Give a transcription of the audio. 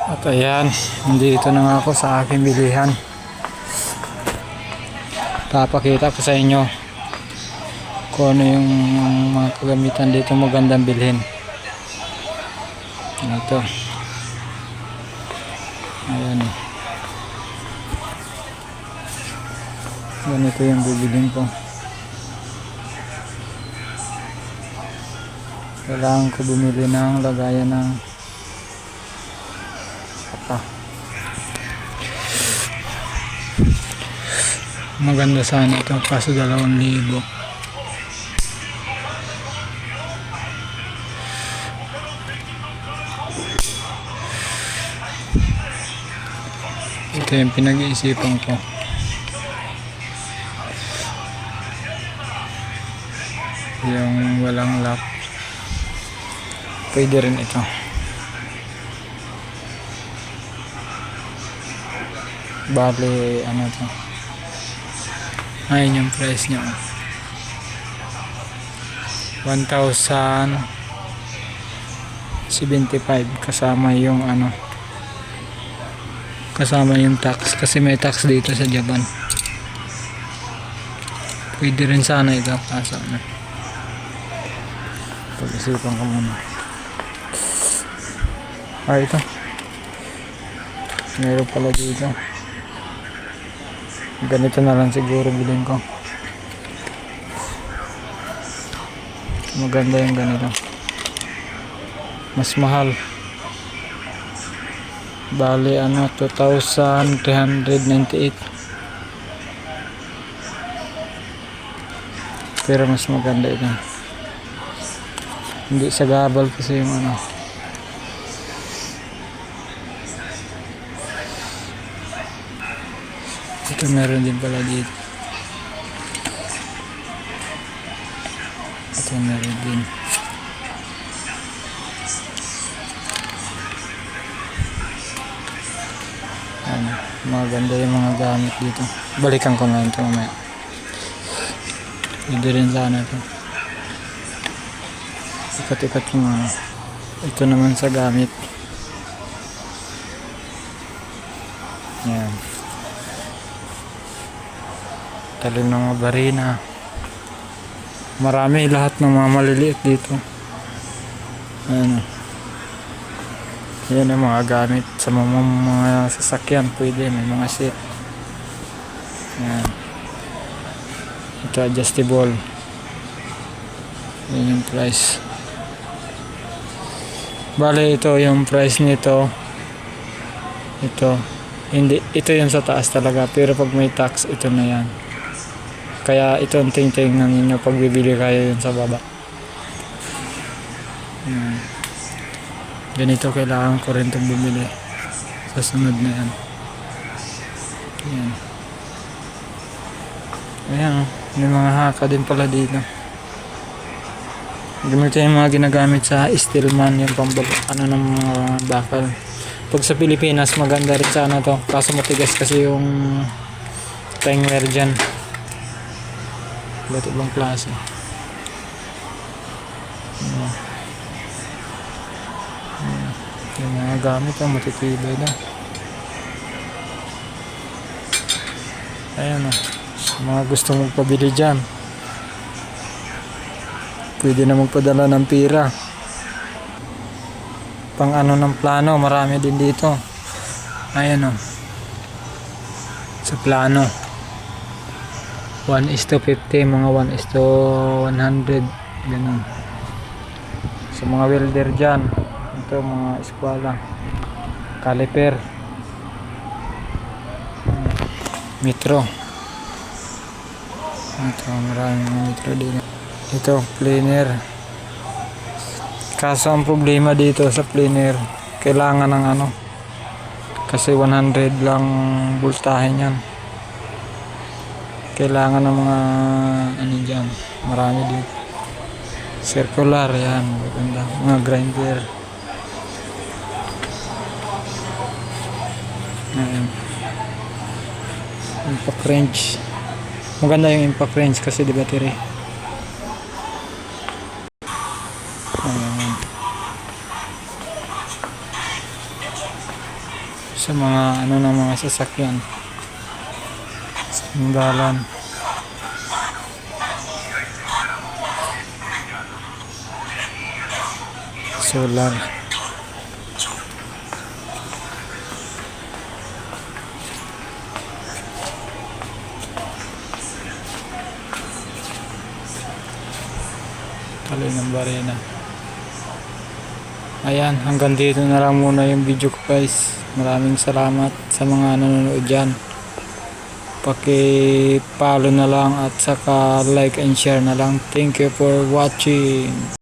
At ayan, nandito na nga ako sa aking bilihan. Papakita ko sa inyo kung ano yung mga kagamitan dito magandang bilhin. Ito. Ayan. Ganito yung bibilhin ko. Kailangan ko bumili ng lagayan ng apa. Maganda sana ito kaso 2,000. Ito yung pinag-iisipan ko. Yung walang lock. Pwede rin ito. Bali, ano to? Ayun yung price niya. 1,075 kasama yung ano. Kasama yung tax kasi may tax dito sa Japan. Pwede rin sana ito kaso ano. Pag-isipan ko muna. Ito. Meron pala dito. Ganito na lang siguro bilhin ko. Maganda yung ganito. Mas mahal. Bali ano 2,398. Pero mas maganda ito. Hindi sa gabal kasi yung ano. Ito meron din pala dito. Ito meron din. Ano, maganda yung mga gamit dito. Balikan ko na ito mamaya. Pwede rin sana ito. Ikat-ikat yung mga. Ito naman sa gamit. Yan. Talim ng mga barina. Marami lahat ng mga maliliit dito. Ayan. Yan ang mga gamit sa mga sasakyan. Pwede may mga seat. Yan. Ito adjustable. Yan yung price. Bale ito yung price nito. Ito. Hindi, ito yung sa taas talaga. Pero pag may tax, ito na yan. Kaya ito ang tingnan ninyo pag bibili kayo yun sa baba. Ganito kailangan ko rin itong bumili. Sa sunod na yan. Ayan. Ayan. May mga haka din pala dito. Ganito yung mga ginagamit sa Steelman. Yung ano ng mga bakal. Pag sa Pilipinas maganda rin sana to. Kaso matigas kasi yung timer dyan. Ba't ibang klase. Yung mga gamit matitibay na. Ayan o. Mga gusto magpabili dyan. Pwede na magpadala ng pira. Pang ano ng plano. Marami din dito. Ayan o. Sa plano. 1:50, mga 1:100, ganun. Sa mga welder dyan, ito mga eskwala, caliper, metro, ito maraming metro din. Ito planer. Kaso ang problema dito sa planer, kailangan ng ano, kasi 100 lang voltahe niyan. Kailangan ng mga ano dyan, marami dito. Circular yan, maganda. Mga grinder. Impact wrench. Maganda yung impact wrench kasi di battery. sa mga ano ng mga sasakyan. Sandalan. Solar. Tali ng barena. Ayan, hanggang dito na lang muna yung video ko guys. Maraming salamat sa mga nanonood dyan. Paki-follow na lang at saka like and share na lang. Thank you for watching.